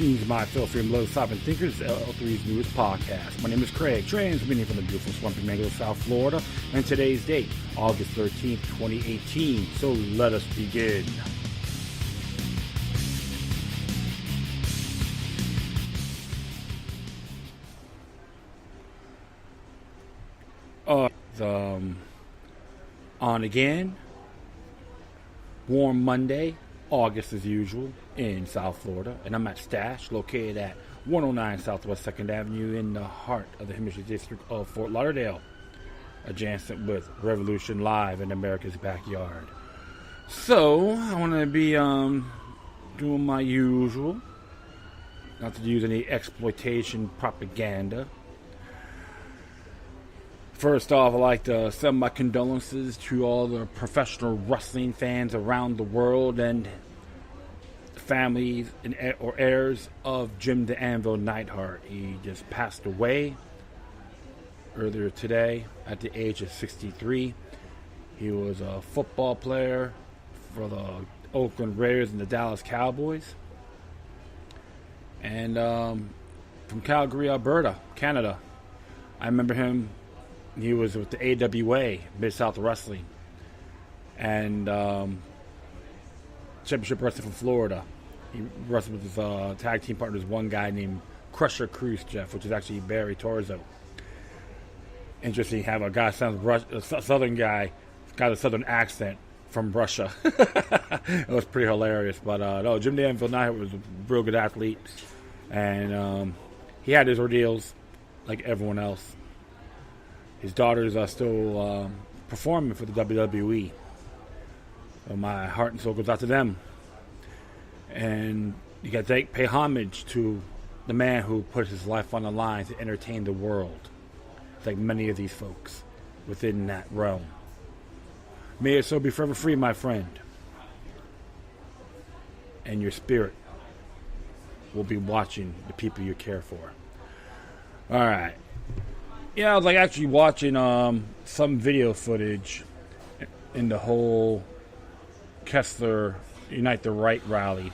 Greetings, my filthy and low sovereign thinkers, LL3's newest podcast. My name is Craig, transmitting from the beautiful swampy Mango, South Florida, and today's date, August 13th, 2018. So let us begin. On again, warm Monday, August as usual, in South Florida, and I'm at Stash, located at 109 Southwest 2nd Avenue in the heart of the Hemisphere District of Fort Lauderdale, adjacent with Revolution Live in America's backyard. So, I want to be doing my usual, not to use any exploitation propaganda. First off, I'd like to send my condolences to all the professional wrestling fans around the world and families or heirs of Jim the Anvil Neidhart. He just passed away earlier today at the age of 63. He was a football player for the Oakland Raiders and the Dallas Cowboys. And from Calgary, Alberta, Canada. I remember him. He was with the AWA, Mid-South Wrestling, and Championship Wrestling from Florida. He wrestled with his tag team partners, one guy named Crusher Khrushchev, which is actually Barry Torzo. Interesting, you have a guy sounds a southern guy, got a southern accent from Russia. It was pretty hilarious. But no, Jim the Anvil Neidhart was a real good athlete, and he had his ordeals like everyone else. His daughters are still performing for the WWE. So my heart and soul goes out to them. And you got to pay homage to the man who put his life on the line to entertain the world. Like many of these folks within that realm. May your soul be forever free, my friend. And your spirit will be watching the people you care for. All right. Yeah, I was actually watching some video footage in the whole Kessler Unite the Right rally.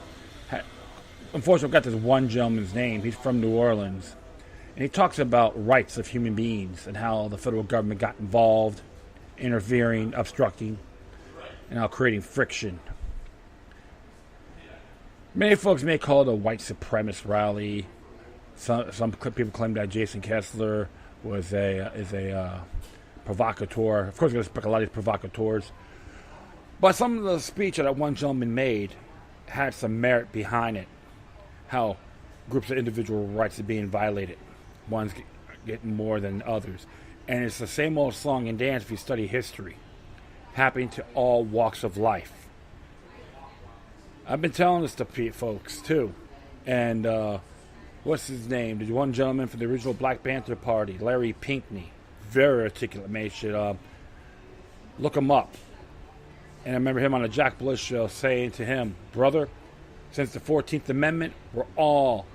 Unfortunately, I got this one gentleman's name. He's from New Orleans. And he talks about rights of human beings and how the federal government got involved, interfering, obstructing, and now creating friction. Many folks may call it a white supremacist rally. Some people claim that Jason Kessler is a provocateur. Of course, we're going to speak a lot of these provocateurs. But some of the speech that one gentleman made had some merit behind it. How groups of individual rights are being violated. One's getting more than others. And it's the same old song and dance if you study history. Happening to all walks of life. I've been telling this to folks, too. And, what's his name? The one gentleman from the original Black Panther Party, Larry Pinkney. Very articulate man. You should look him up. And I remember him on a Jack Bush show saying to him, brother, since the 14th Amendment, we're all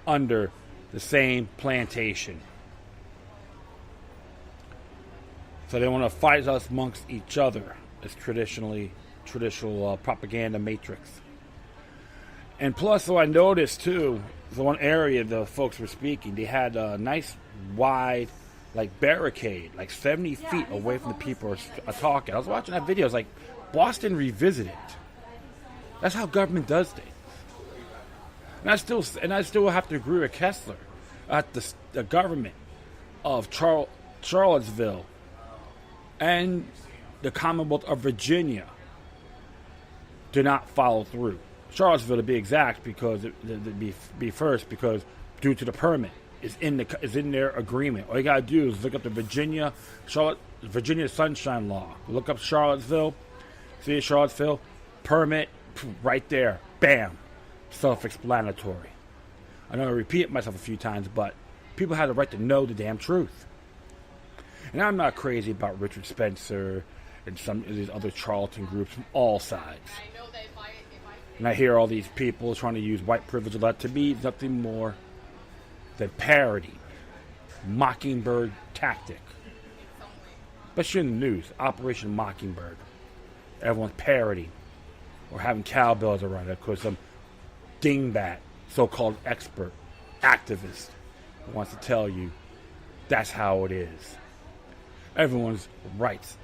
under the same plantation. So they want to fight us amongst each other as traditional propaganda matrix. And plus, so I noticed, too, the one area the folks were speaking, they had a nice, wide, barricade, 70 feet away from the people are talking. I was watching that video. It's like Boston Revisited. That's how government does things. And I still have to agree with Kessler. At the government of Charlottesville and the Commonwealth of Virginia do not follow through. Charlottesville, to be exact, because because due to the permit is in their agreement. All you gotta do is look up the Virginia Sunshine Law. Look up Charlottesville, see Charlottesville permit right there. Bam, self-explanatory. I know I repeat myself a few times, but people have the right to know the damn truth. And I'm not crazy about Richard Spencer and some of these other charlatan groups from all sides. And I hear all these people trying to use white privilege to be nothing more than parody, mockingbird tactic. Especially in the news, Operation Mockingbird. Everyone's parodying or having cowbells around it because some dingbat so-called expert, activist who wants to tell you that's how it is. Everyone's rights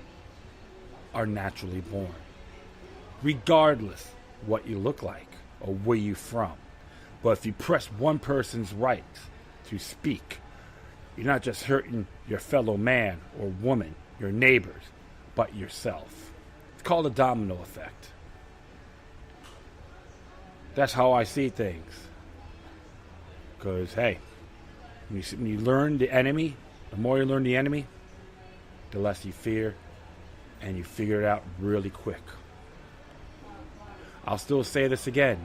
are naturally born, regardless what you look like or where you're from. But if you press one person's right to speak, you're not just hurting your fellow man or woman, your neighbors, but yourself. It's called a domino effect. That's how I see things. Because, hey, when you learn the enemy, the more you learn the enemy, the less you fear, and you figure it out really quick. I'll still say this again.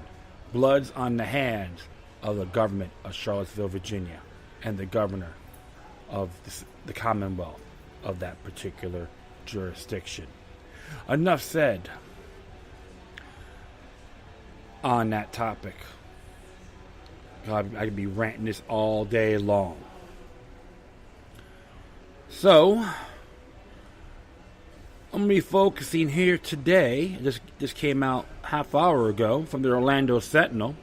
Blood's on the hands of the government of Charlottesville, Virginia, and the governor of the Commonwealth of that particular jurisdiction. Enough said on that topic. God, I could be ranting this all day long. So, I'm going to be focusing here today. This came out half hour ago from the Orlando Sentinel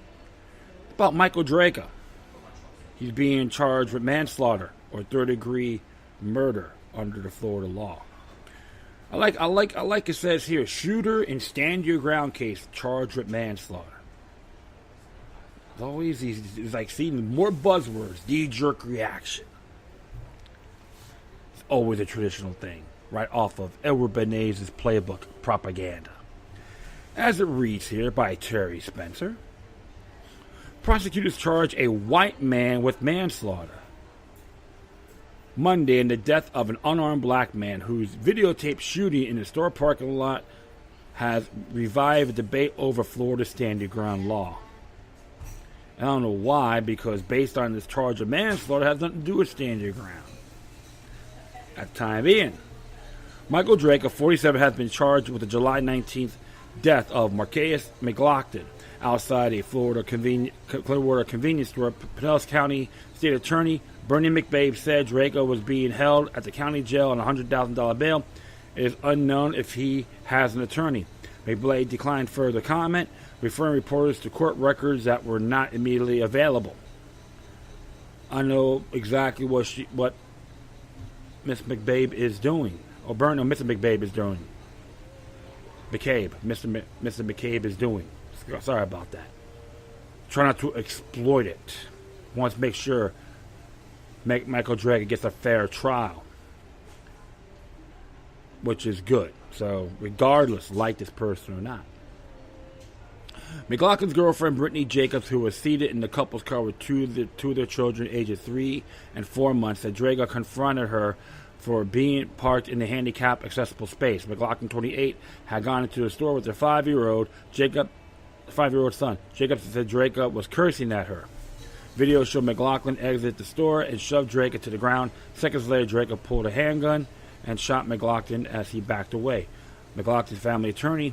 about Michael Draca. He's being charged with manslaughter or third-degree murder under the Florida law. I like it says here, shooter in stand your ground case charged with manslaughter. It's always it's like seeing more buzzwords, knee-jerk reaction. It's always a traditional thing, right off of Edward Bernays' playbook, Propaganda. As it reads here by Terry Spencer, prosecutors charge a white man with manslaughter Monday in the death of an unarmed black man whose videotaped shooting in the store parking lot has revived a debate over Florida's stand your ground law. I don't know why, because based on this charge of manslaughter, it has nothing to do with stand your ground. At the time being, Michael Draca, 47, has been charged with the July 19th death of Marcus McLaughlin outside a Clearwater convenience store. Pinellas County State Attorney Bernie McBabe said Draca was being held at the county jail on a $100,000 bail. It is unknown if he has an attorney. McBabe declined further comment, referring reporters to court records that were not immediately available. I know exactly what Miss McBabe is doing. Mr. McBabe is doing. Mr. McCabe is doing. Sorry about that. Try not to exploit it. Wants to make sure Michael Draca gets a fair trial, which is good. So, regardless, like this person or not. McLaughlin's girlfriend, Brittany Jacobs, who was seated in the couple's car with two of their children, ages 3 and 4 months, said Draca confronted her for being parked in the handicapped accessible space. McLaughlin, 28, had gone into the store with their 5-year-old son. Jacobs said Draca was cursing at her. Video showed McLaughlin exit the store and shoved Draca to the ground. Seconds later, Draca pulled a handgun and shot McLaughlin as he backed away. McLaughlin's family attorney,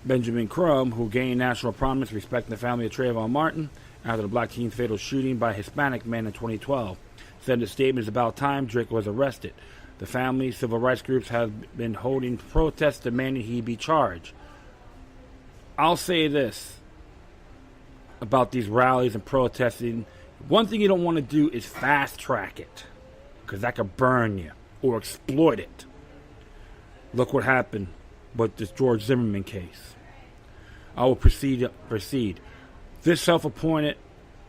Benjamin Crum, who gained national prominence respecting the family of Trayvon Martin after the black teen's fatal shooting by a Hispanic man in 2012, said in the statement it's about time Draca was arrested. The family, civil rights groups have been holding protests demanding he be charged. I'll say this about these rallies and protesting. One thing you don't want to do is fast track it, because that could burn you or exploit it. Look what happened with this George Zimmerman case. I will proceed. This self-appointed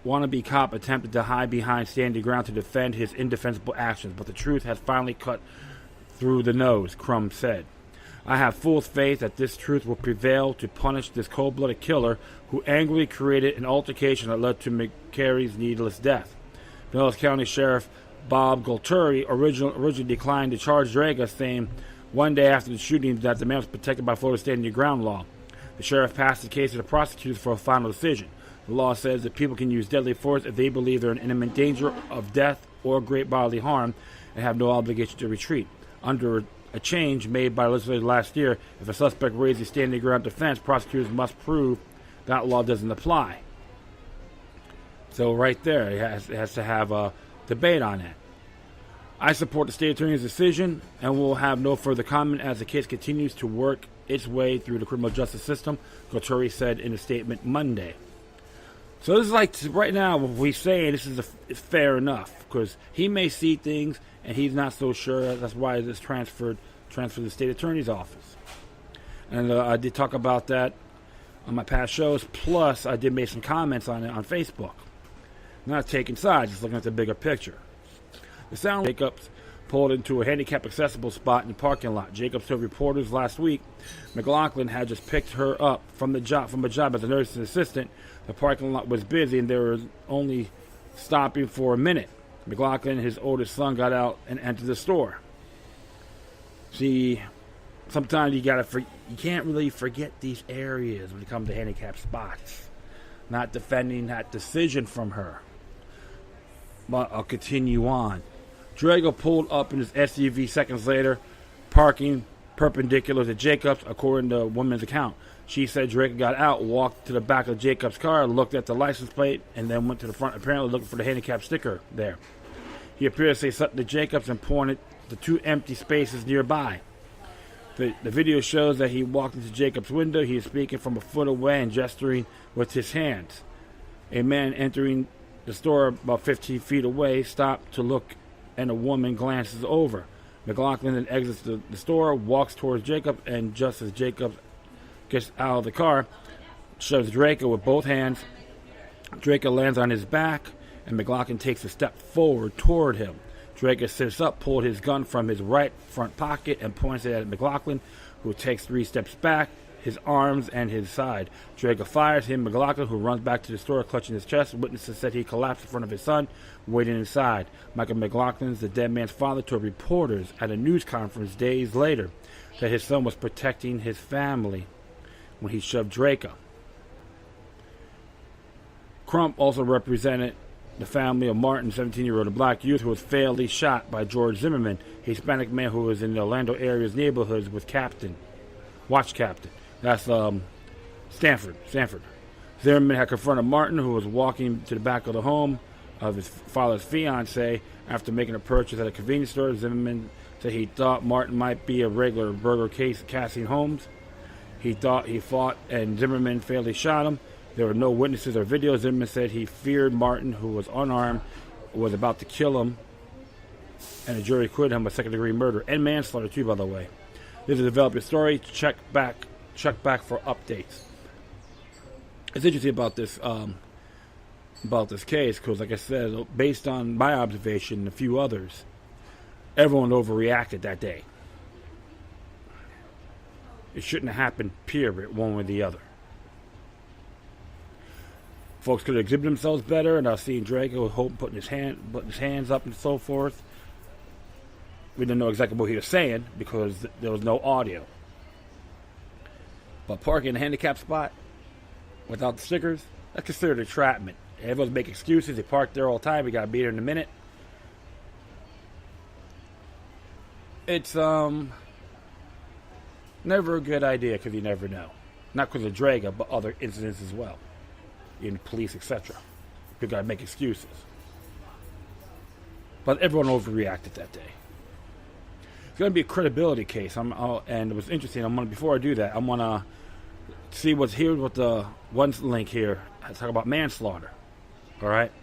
wannabe cop attempted to hide behind standing ground to defend his indefensible actions, but the truth has finally cut through the nose, Crum said. I have full faith that this truth will prevail to punish this cold-blooded killer who angrily created an altercation that led to McCary's needless death. Pinellas County Sheriff Bob Golturi originally declined to charge Draca, saying one day after the shooting that the man was protected by Florida stand your ground law. The sheriff passed the case to the prosecutors for a final decision. The law says that people can use deadly force if they believe they're in imminent danger of death or great bodily harm and have no obligation to retreat. Under a change made by legislators last year, if a suspect raises standing ground defense, prosecutors must prove that law doesn't apply. So right there, it has to have a debate on that. I support the state attorney's decision and will have no further comment as the case continues to work its way through the criminal justice system, Golturi said in a statement Monday. So this is like, right now, what we're saying, this is fair enough, because he may see things and he's not so sure. That's why this transferred to the state attorney's office. And I did talk about that on my past shows. Plus, I did make some comments on it on Facebook. Not taking sides, just looking at the bigger picture. The sound Jacobs pulled into a handicap accessible spot in the parking lot. Jacobs told reporters last week McLaughlin had just picked her up from a job as a nursing assistant. The parking lot was busy and they were only stopping for a minute. McLaughlin and his oldest son got out and entered the store. See, sometimes you can't really forget these areas when it comes to handicap spots. Not defending that decision from her. But I'll continue on. Drago pulled up in his SUV seconds later, parking perpendicular to Jacobs, according to a woman's account. She said Drago got out, walked to the back of Jacobs' car, looked at the license plate, and then went to the front, apparently looking for the handicap sticker there. He appeared to say something to Jacobs and pointed to two empty spaces nearby. The video shows that he walked into Jacobs' window. He is speaking from a foot away and gesturing with his hands. A man entering the store about 15 feet away stopped to look, and a woman glances over. McLaughlin then exits the store, walks towards Jacob, and just as Jacob gets out of the car, shoves Draco with both hands. Draco lands on his back, and McLaughlin takes a step forward toward him. Draco sits up, pulled his gun from his right front pocket, and points it at McLaughlin, who takes 3 steps back, his arms and his side. Draco fires him. McLaughlin, who runs back to the store, clutching his chest. Witnesses said he collapsed in front of his son, waiting inside. Michael McLaughlin, the dead man's father, told reporters at a news conference days later that his son was protecting his family when he shoved Draco. Crump also represented the family of Martin, 17-year-old, a black youth who was fatally shot by George Zimmerman, a Hispanic man who was in the Orlando area's neighborhoods with Watch Captain. That's Stanford. Zimmerman had confronted Martin, who was walking to the back of the home of his father's fiancée after making a purchase at a convenience store. Zimmerman said he thought Martin might be a regular burglar case casting homes. He thought he fought, and Zimmerman fatally shot him. There were no witnesses or videos. Zimmerman said he feared Martin, who was unarmed, was about to kill him, and the jury acquitted him of second-degree murder and manslaughter too, by the way. This is a developing story. Check back for updates. It's interesting about this case because, like I said, based on my observation and a few others, everyone overreacted that day. It shouldn't have happened, period, one way or the other. Folks could have exhibited themselves better, and I was seeing Draco putting his hands up and so forth. We didn't know exactly what he was saying because there was no audio. But parking in a handicap spot without the stickers, that's considered entrapment. Everyone's making excuses. They park there all the time. We got to be there in a minute. It's never a good idea because you never know. Not because of Draga, but other incidents as well. In police, etc. You got to make excuses. But everyone overreacted that day. It's going to be a credibility case. And it was interesting. Before I do that, I'm going to see what's here with the one link here. I talk about manslaughter. All right.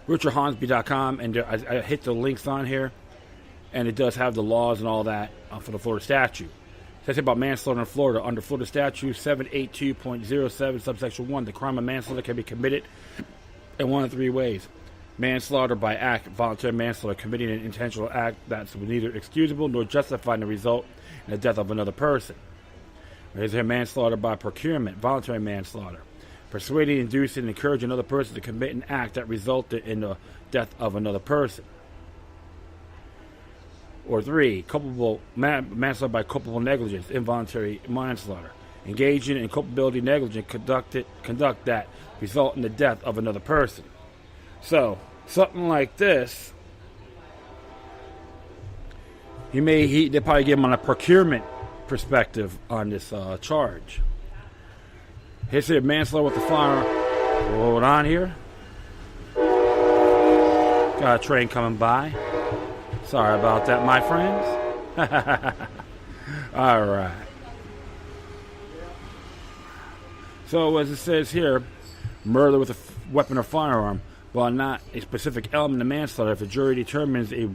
RichardHornsby.com, and I hit the links on here, and it does have the laws and all that for the Florida statute. It says about manslaughter in Florida. Under Florida statute 782.07, subsection 1, the crime of manslaughter can be committed in one of 3 ways. Manslaughter by act, voluntary manslaughter, committing an intentional act that's neither excusable nor justifying the result in the death of another person. There's here manslaughter by procurement, voluntary manslaughter, persuading, inducing, and encouraging another person to commit an act that resulted in the death of another person. Or 3, culpable manslaughter by culpable negligence, involuntary manslaughter, engaging in culpability negligence, conduct that result in the death of another person. So something like this, they probably give him on a procurement perspective on this charge. Here's here manslaughter with the fire. Hold on here. Got a train coming by. Sorry about that, my friends. All right. So as it says here, murder with a weapon or firearm, while not a specific element of manslaughter. If a jury determines a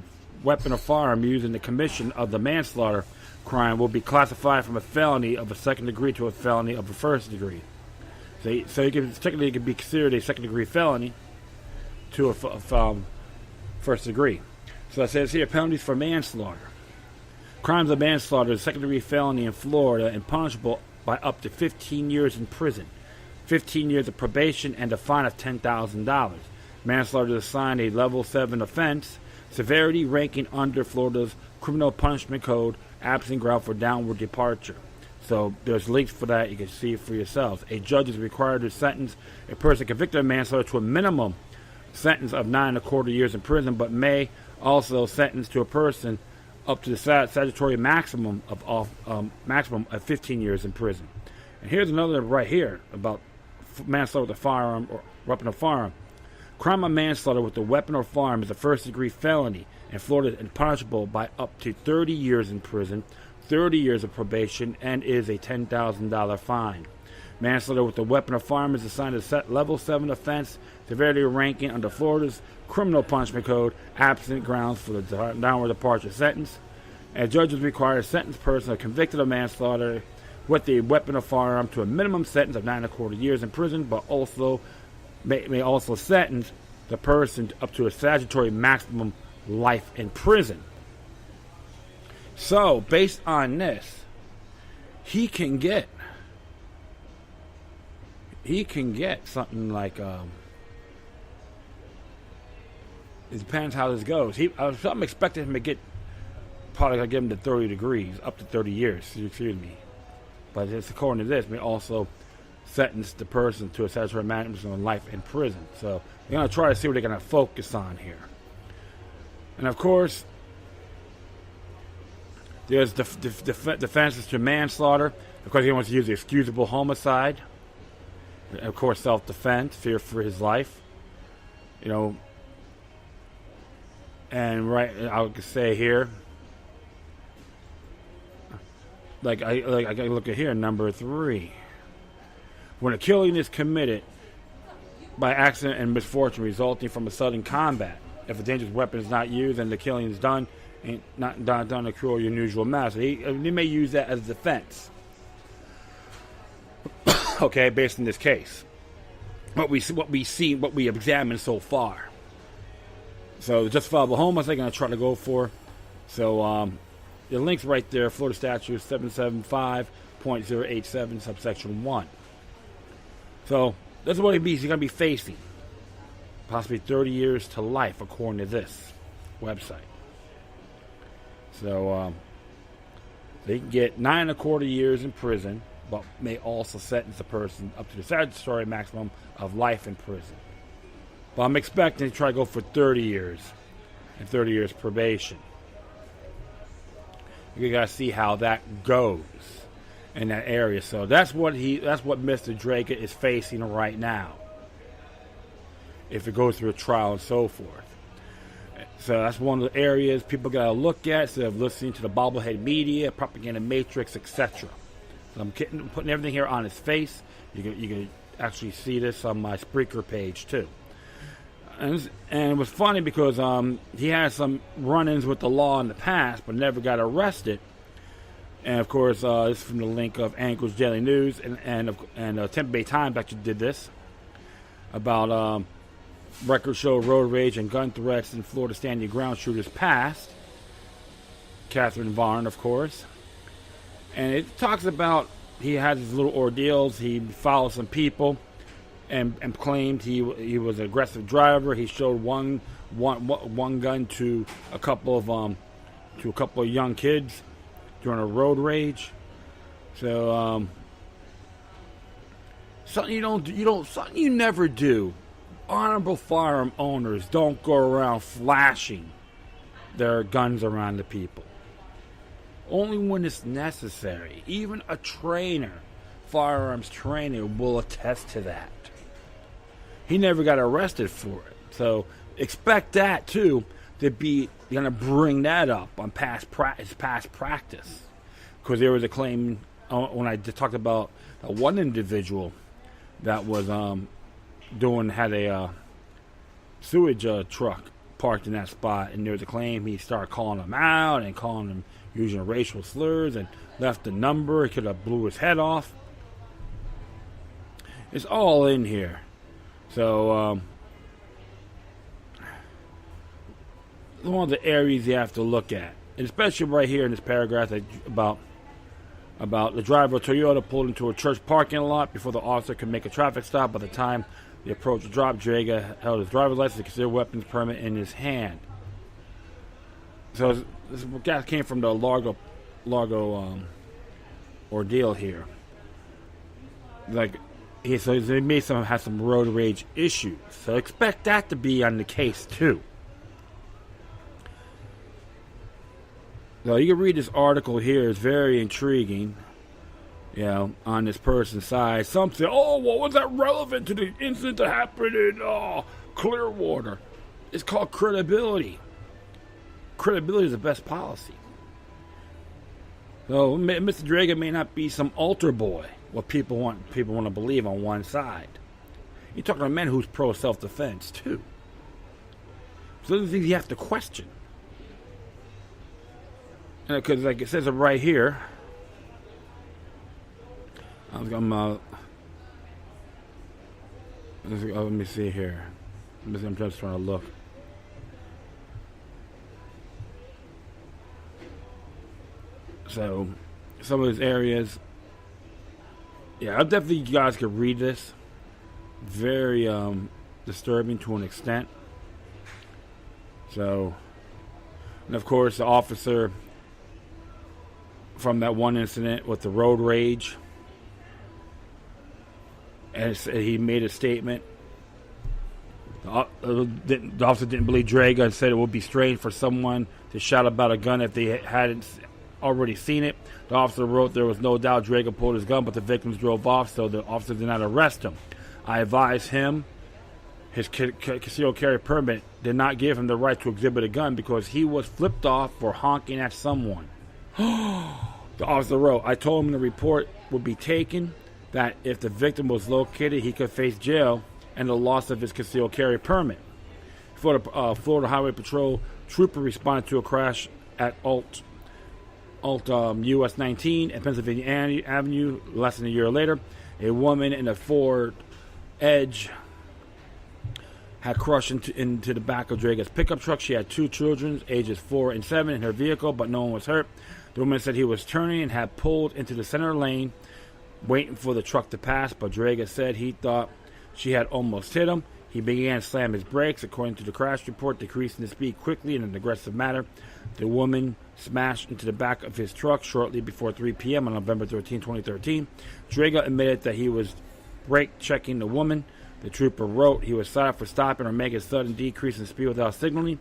weapon or firearm used in the commission of the manslaughter crime will be classified from a felony of a second degree to a felony of a first degree. So technically it could be considered a second degree felony to a first degree. So it says here, penalties for manslaughter. Crimes of manslaughter is a second degree felony in Florida and punishable by up to 15 years in prison, 15 years of probation, and a fine of $10,000. Manslaughter is assigned a level 7 offense, severity ranking under Florida's criminal punishment code, absent ground for downward departure. So there's links for that. You can see it for yourselves. A judge is required to sentence a person convicted of manslaughter to a minimum sentence of 9.25 years in prison, but may also sentence to a person up to the statutory maximum of 15 years in prison. And here's another right here about manslaughter with a firearm or weapon or firearm. Crime of manslaughter with a weapon or firearm is a first-degree felony in Florida and punishable by up to 30 years in prison, 30 years of probation, and is a $10,000 fine. Manslaughter with a weapon or firearm is assigned a level 7 offense, severity ranking under Florida's criminal punishment code, absent grounds for the downward departure sentence. A judge is required to sentence a person convicted of manslaughter with a weapon or firearm to a minimum sentence of 9.25 years in prison, but also may also sentence the person up to a statutory maximum life in prison. So, based on this, he can get something like it depends how this goes. I'm expecting him to get probably gonna give him to 30 degrees, up to 30 years. Excuse me, but it's according to this, may also sentence the person to a statutory maximum of life in prison. So they're gonna try to see what they're gonna focus on here. And of course, there's defenses to manslaughter. Of course, he wants to use the excusable homicide. Of course, self-defense, fear for his life. You know, and right, I would say here, like I look at here, number 3. When a killing is committed by accident and misfortune resulting from a sudden combat, if a dangerous weapon is not used and the killing is done, and not done in a cruel or unusual manner, so he may use that as defense. Okay, based on this case, what we examined so far. So the justifiable homicide they're going to try to go for. So the link's right there, Florida Statute 775.087, subsection 1. So that's what he's going to be facing. Possibly 30 years to life, according to this website. So they can get 9.25 years in prison, but may also sentence the person up to the statutory maximum of life in prison. But I'm expecting to try to go for 30 years and 30 years probation. You gotta see how that goes in that area. So that's what Mr. Drake is facing right now, if it goes through a trial and so forth. So that's one of the areas people gotta look at instead of listening to the bobblehead media, propaganda matrix, etc. So I'm putting everything here on his face. You can actually see this on my Spreaker page too. And it was funny because he had some run-ins with the law in the past, but never got arrested. And of course, this is from the link of Anchorage Daily News and Tampa Bay Times actually did this about records show road rage and gun threats in Florida standing ground shooters past. Catherine Varn, of course. And it talks about he had his little ordeals. He followed some people and claimed he was an aggressive driver. He showed one gun to a couple of young kids during a road rage. So something you never do. Honorable firearm owners don't go around flashing their guns around the people. Only when it's necessary. Even a firearms trainer, will attest to that. He never got arrested for it. So expect that too to be going to bring that up on past practice. Because there was a claim when I just talked about one individual that was had a sewage truck parked in that spot, and there was a claim he started calling them out and calling them using racial slurs and left a number. He could have blew his head off. It's all in here. So one of the areas you have to look at, and especially right here in this paragraph about the driver of Toyota pulled into a church parking lot before the officer could make a traffic stop. By the time the approach dropped, Draga held his driver's license and concealed weapons permit in his hand. So this guy came from the Largo ordeal here. Like he may have some road rage issues. So expect that to be on the case too. So you can read this article here. It's very intriguing, on this person's side. Some say, oh, well, was that relevant to the incident that happened in Clearwater? It's called credibility. Credibility is the best policy. So Mr. Draga may not be some altar boy, what people want to believe on one side. You're talking to men who's pro self-defense, too. So those are things you have to question. Because, like it says it right here, let me see here. I'm just trying to look. So, some of these areas, I definitely you guys could read this. Very disturbing to an extent. So, and of course, the officer from that one incident with the road rage, and he made a statement. The officer didn't believe Draga and said it would be strange for someone to shout about a gun if they hadn't already seen it. The officer wrote, there was no doubt Draga pulled his gun, but the victims drove off, so the officer did not arrest him. I advised him his concealed carry permit did not give him the right to exhibit a gun because he was flipped off for honking at someone. The officer wrote, I told him the report would be taken, that if the victim was located, he could face jail and the loss of his concealed carry permit. Florida Highway Patrol trooper responded to a crash at Alt US 19 and Pennsylvania Avenue less than a year later. A woman in a Ford Edge had crushed into the back of Draga's pickup truck. She had two children, ages 4 and 7, in her vehicle, but no one was hurt. The woman said he was turning and had pulled into the center lane, waiting for the truck to pass, but Draga said he thought she had almost hit him. He began to slam his brakes, according to the crash report, decreasing the speed quickly in an aggressive manner. The woman smashed into the back of his truck shortly before 3 p.m. on November 13, 2013. Draga admitted that he was brake checking the woman. The trooper wrote he was cited for stopping or making a sudden decrease in speed without signaling.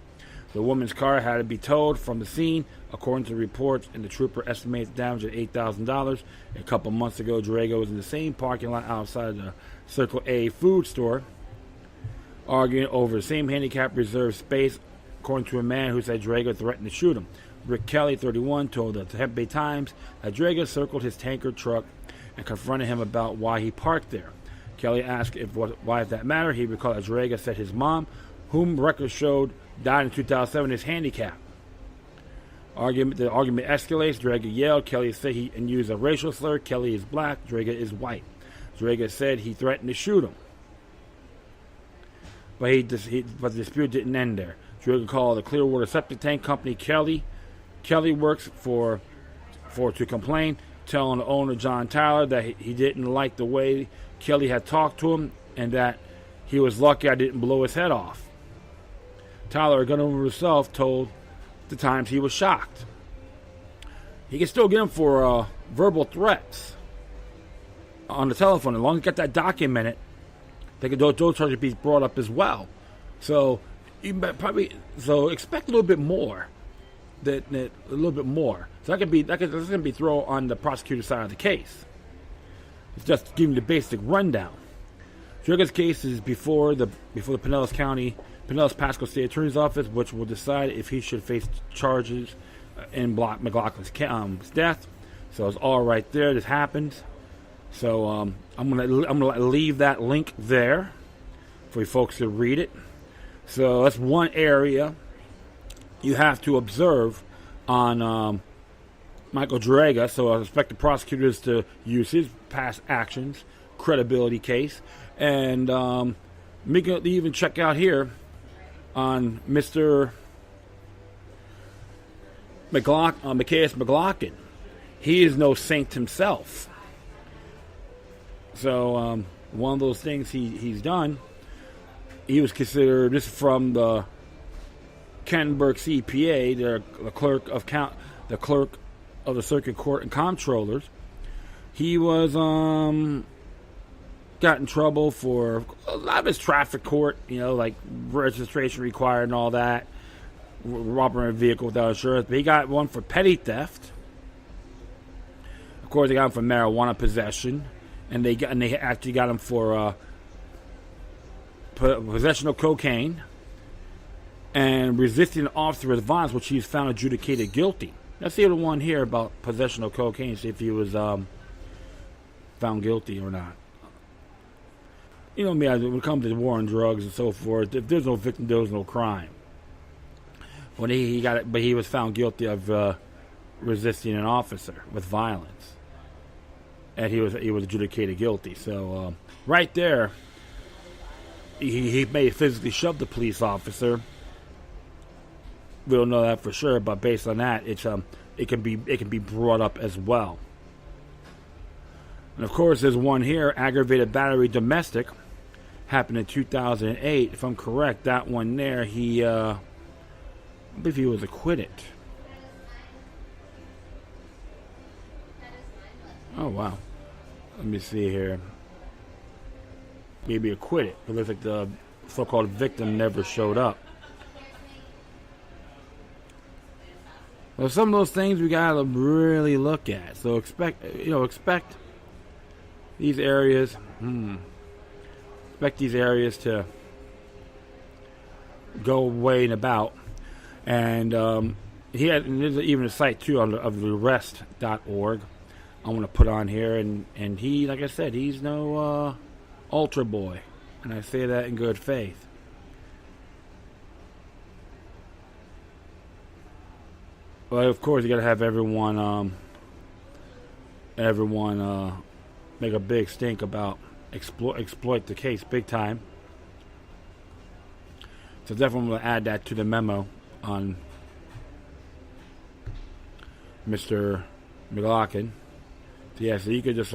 The woman's car had to be towed from the scene, according to reports, and the trooper estimates damage at $8,000. A couple months ago, Draga was in the same parking lot outside the Circle A food store, arguing over the same handicap reserved space, according to a man who said Draga threatened to shoot him. Rick Kelly, 31, told the Tampa Bay Times that Draga circled his tanker truck and confronted him about why he parked there. Kelly asked why if that mattered. He recalled that Draga said his mom, whom records showed died in 2007, is handicapped. The argument escalates. Draga yelled. Kelly said he and used a racial slur. Kelly is black. Draga is white. Draga said he threatened to shoot him. But the dispute didn't end there. Draga called the Clearwater Septic Tank Company Kelly works for to complain, telling the owner, John Tyler, that he didn't like the way Kelly had talked to him and that he was lucky I didn't blow his head off. Tyler, a gun owner himself, told the Times he was shocked. He can still get him for verbal threats on the telephone. As long as he got that documented, those charges be brought up as well. So expect a little bit more. A little bit more. So that's going to be thrown on the prosecutor's side of the case. It's just giving the basic rundown. Draga's case is before the Pinellas Pasco State Attorney's Office, which will decide if he should face charges in McLaughlin's death. So it's all right there. This happens. So I'm gonna leave that link there. for you folks to read it. So that's one area you have to observe on Michael Draga. So I expect the prosecutors to use his past actions, credibility case, and we can even check out here on Mr. Michaeus McLaughlin. He is no saint himself. So one of those things he's done, he was considered, this is from the Kenneburg CPA, the clerk of the Circuit Court and Comptrollers. He was got in trouble for a lot of his traffic court, like registration required and all that, robbing a vehicle without insurance. But he got one for petty theft. Of course, they got him for marijuana possession, and they actually got him for possession of cocaine and resisting an officer with violence, which he's found adjudicated guilty. Let's see the one here about possession of cocaine, see if he was found guilty or not. You know me, when it comes to war on drugs and so forth, if there's no victim, there's no crime. When he got it, but he was found guilty of resisting an officer with violence, and he was adjudicated guilty. So right there, he may have physically shoved the police officer. We don't know that for sure, but based on that, it can be brought up as well. And of course, there's one here, aggravated battery domestic, happened in 2008. If I'm correct, that one there, I believe he was acquitted. Oh wow, let me see here. Maybe acquitted. It looks like the so-called victim never showed up. Well, some of those things we gotta really look at. So expect these areas. Expect these areas to go way and about. And there's even a site too of the arrest.org. I'm gonna put on here, and he, like I said, he's no ultra boy, and I say that in good faith. But of course, you gotta have everyone make a big stink about exploit the case big time. So definitely gonna add that to the memo on Mr. McLaughlin. So yeah, so you could just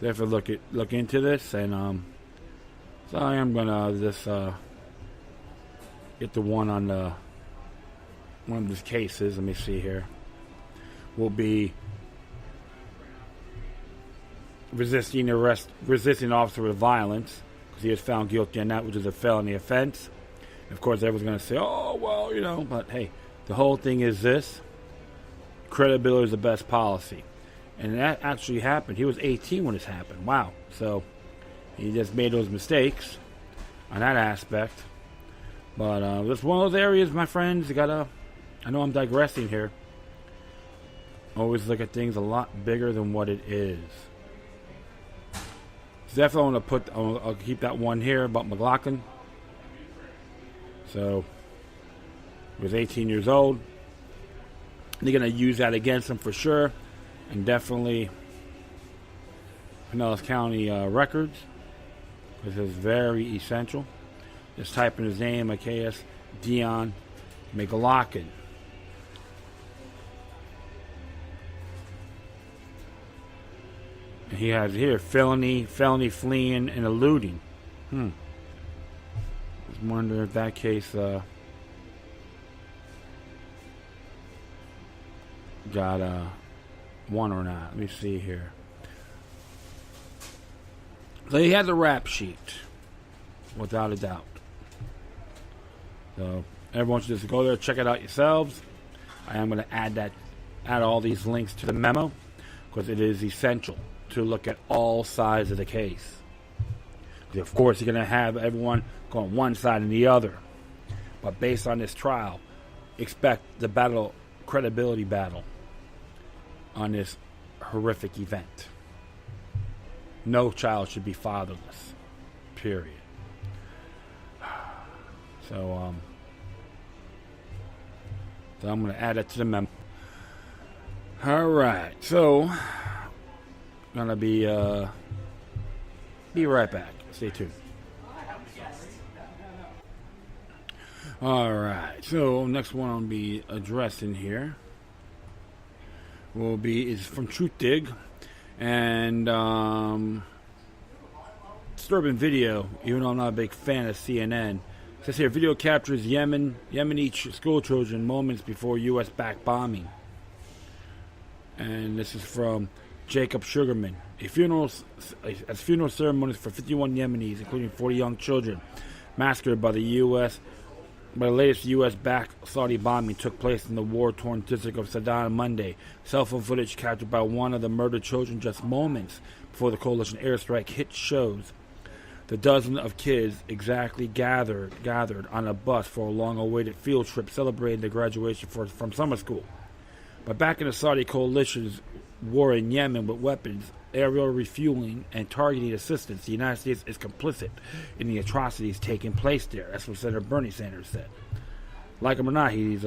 definitely look into this, and so I am gonna just get the one on one of these cases. Let me see here. Will be resisting an officer with violence, because he was found guilty on that, which is a felony offense. And of course, everyone's gonna say, "Oh, well, but hey, the whole thing is this: credibility is the best policy." And that actually happened. He was 18 when this happened. Wow. So he just made those mistakes on that aspect. But that's one of those areas, my friends. I know I'm digressing here. Always look at things a lot bigger than what it is. Definitely I'll keep that one here about McLaughlin. So he was 18 years old. They're going to use that against him for sure. And definitely Pinellas County records. This is very essential. Just type in his name, Michaeus Dion McLaughlin. And he has here felony, fleeing, and eluding. Just wonder if that case got one or not. Let me see here. So he has a rap sheet, without a doubt. So everyone should just go there, check it out yourselves. I am going to add all these links to the memo, because it is essential to look at all sides of the case. Of course, you're going to have everyone going one side and the other. But based on this trial, expect the credibility battle on this horrific event. No child should be fatherless. Period. So I'm going to add it to the memo. All right. So, going to be right back. Stay tuned. All right. So, next one I'll be addressing here is from Truth Dig. And disturbing video, even though I'm not a big fan of CNN. It says here, video captures Yemeni school children moments before U.S.-backed bombing. And this is from Jacob Sugarman. Funeral ceremonies for 51 Yemenis, including 40 young children, massacred by the latest U.S.-backed Saudi bombing took place in the war-torn district of Saddam on Monday. Cell phone footage captured by one of the murdered children just moments before the coalition airstrike hit shows the dozen of kids exactly gathered on a bus for a long-awaited field trip celebrating their graduation from summer school. By backing the Saudi coalition's war in Yemen with weapons, aerial refueling, and targeting assistance, the United States is complicit in the atrocities taking place there. That's what Senator Bernie Sanders said. Like him or not, he's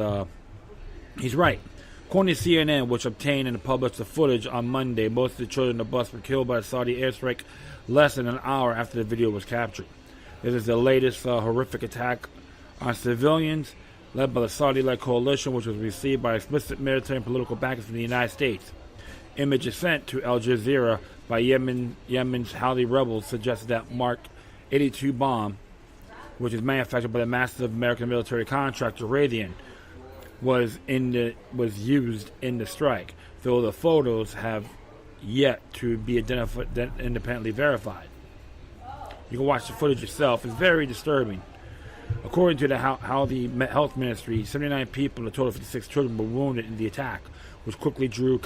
right. According to CNN, which obtained and published the footage on Monday, most of the children on the bus were killed by a Saudi airstrike less than an hour after the video was captured. This is the latest horrific attack on civilians led by the Saudi-led coalition, which was received by explicit military and political backers from the United States. Images sent to Al Jazeera by Yemen's Houthi rebels suggested that Mark 82 bomb, which is manufactured by the massive American military contractor Raytheon, was used in the strike, though the photos have yet to be independently verified. You can watch the footage yourself. It's very disturbing. According to the Houthi Health Ministry, 79 people and a total of 56 children were wounded in the attack, which quickly drew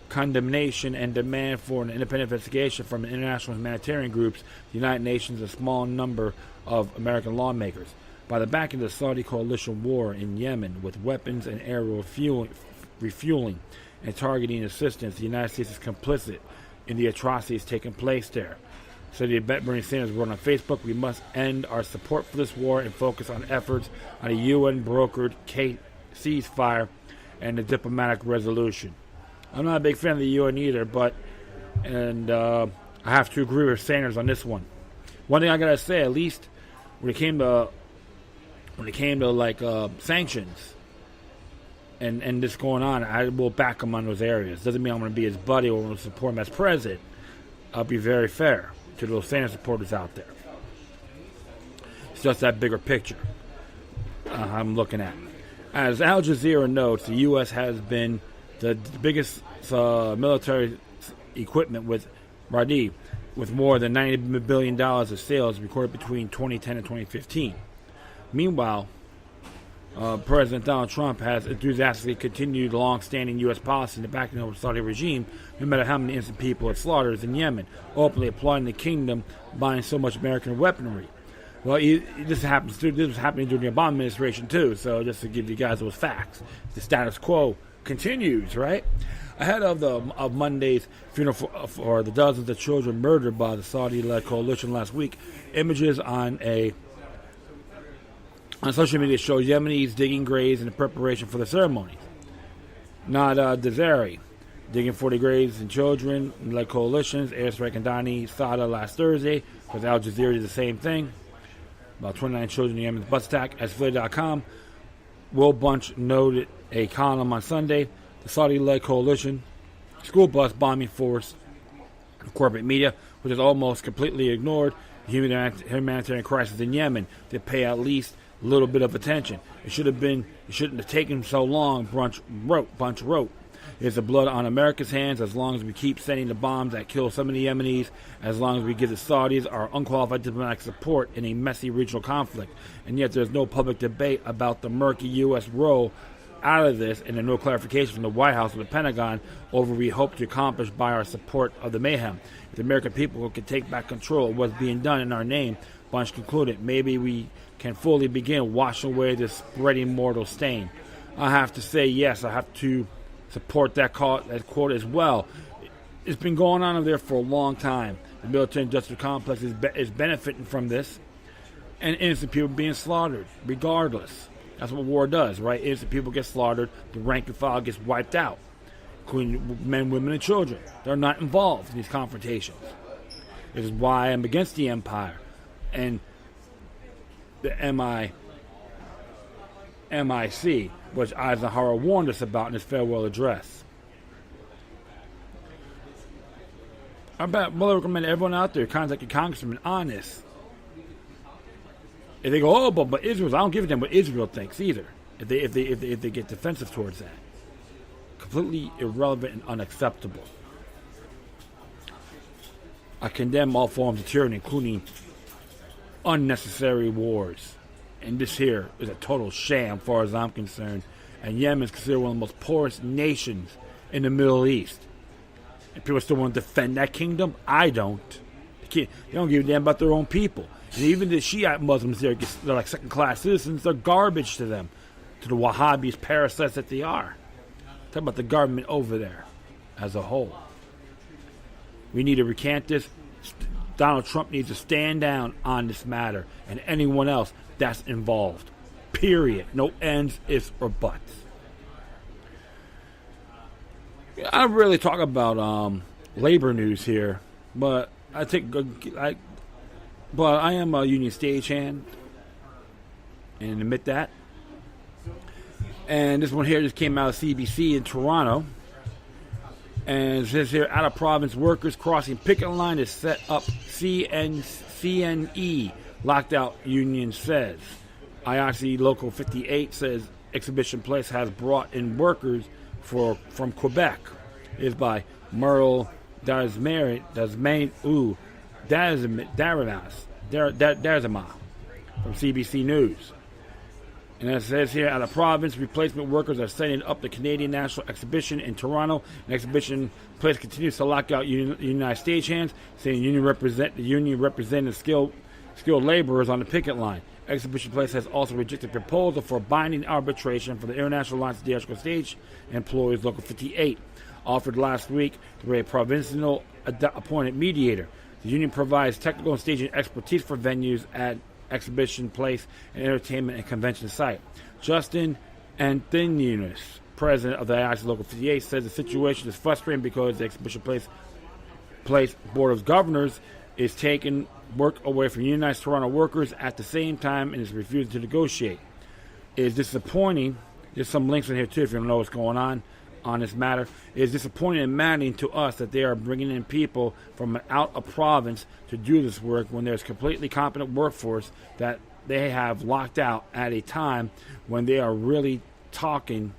condemnation and demand for an independent investigation from international humanitarian groups, the United Nations, and a small number of American lawmakers. By the backing of the Saudi coalition war in Yemen with weapons and aerial refueling and targeting assistance, the United States is complicit in the atrocities taking place there. Senator Bernie Sanders wrote on Facebook, "We must end our support for this war and focus on efforts on a UN-brokered ceasefire and a diplomatic resolution." I'm not a big fan of the UN either, I have to agree with Sanders on this one. One thing I gotta say, at least when it came to sanctions and this going on, I will back him on those areas. Doesn't mean I'm going to be his buddy or going to support him as president. I'll be very fair to those Sanders supporters out there. It's just that bigger picture I'm looking at. As Al Jazeera notes, the U.S. has been the biggest military equipment with Radi, with more than $90 billion of sales recorded between 2010 and 2015. Meanwhile, President Donald Trump has enthusiastically continued the long-standing U.S. policy in the backing of the Saudi regime, no matter how many innocent people it slaughters in Yemen, openly applauding the kingdom buying so much American weaponry. Well, this was happening during the Obama administration too. So just to give you guys those facts, the status quo continues, right? Ahead of Monday's funeral for the dozens of children murdered by the Saudi-led coalition last week, images on social media shows Yemenis digging graves in preparation for the ceremonies. Nada Desari digging 40 graves in children led coalitions. Airstrike in Dani Sada last Thursday, because Al Jazeera did the same thing. About 29 children in Yemen's bus attack. As Flay.com, Will Bunch noted a column on Sunday. The Saudi-led coalition school bus bombing force, corporate media, which has almost completely ignored the humanitarian crisis in Yemen. They pay at least a little bit of attention. It shouldn't have taken so long, Bunch wrote. It's the blood on America's hands as long as we keep sending the bombs that kill so many Yemenis, as long as we give the Saudis our unqualified diplomatic support in a messy regional conflict. And yet there's no public debate about the murky U.S. role out of this, and there's no clarification from the White House or the Pentagon over what we hope to accomplish by our support of the mayhem. If the American people could take back control of what's being done in our name, Bunch concluded, maybe we can fully begin washing away this spreading mortal stain. I have to say, yes, I have to support that quote as well. It's been going on over there for a long time. The military industrial complex is benefiting from this, and innocent people being slaughtered, regardless. That's what war does, right? Innocent people get slaughtered, the rank and file gets wiped out, including men, women, and children. They're not involved in these confrontations. This is why I'm against the empire and the MIC, which Eisenhower warned us about in his farewell address. I will recommend everyone out there contact your congressman on this. If they go, but Israel, I don't give a damn what Israel thinks either. If they get defensive towards that, completely irrelevant and unacceptable. I condemn all forms of tyranny, including unnecessary wars. And this here is a total sham, as far as I'm concerned. And Yemen is considered one of the most poorest nations in the Middle East. And people still want to defend that kingdom? I don't. They don't give a damn about their own people. And even the Shiite Muslims there, they're like second-class citizens. They're garbage to them, to the Wahhabis, parasites that they are. Talk about the government over there as a whole. We need to recant this. Donald Trump needs to stand down on this matter, and anyone else that's involved. Period. No ands, ifs, or buts. I don't really talk about labor news here, but I am a union stagehand, and admit that. And this one here just came out of CBC in Toronto. And it says here, out-of-province workers crossing picket line to set up CNE, locked out union says. IRC Local 58 says Exhibition Place has brought in workers from Quebec. It is by Merle Darzma from CBC News. And it says here, out of province, replacement workers are setting up the Canadian National Exhibition in Toronto. An Exhibition Place continues to lock out unionized stagehands, saying the union representing skilled laborers on the picket line. Exhibition Place has also rejected a proposal for binding arbitration for the International Alliance of Theatrical Stage Employees Local 58, offered last week through a provincial appointed mediator. The union provides technical and staging expertise for venues at Exhibition Place, an entertainment and convention site. Justin Anthonius, president of the IIC Local 58, says the situation is frustrating because the Exhibition Place Board of Governors is taking work away from unionized Toronto workers at the same time and is refusing to negotiate. It is disappointing. There's some links in here too if you don't know what's going on this matter. It is disappointing and maddening to us that they are bringing in people from out of province to do this work when there's completely competent workforce that they have locked out at a time when they are really talking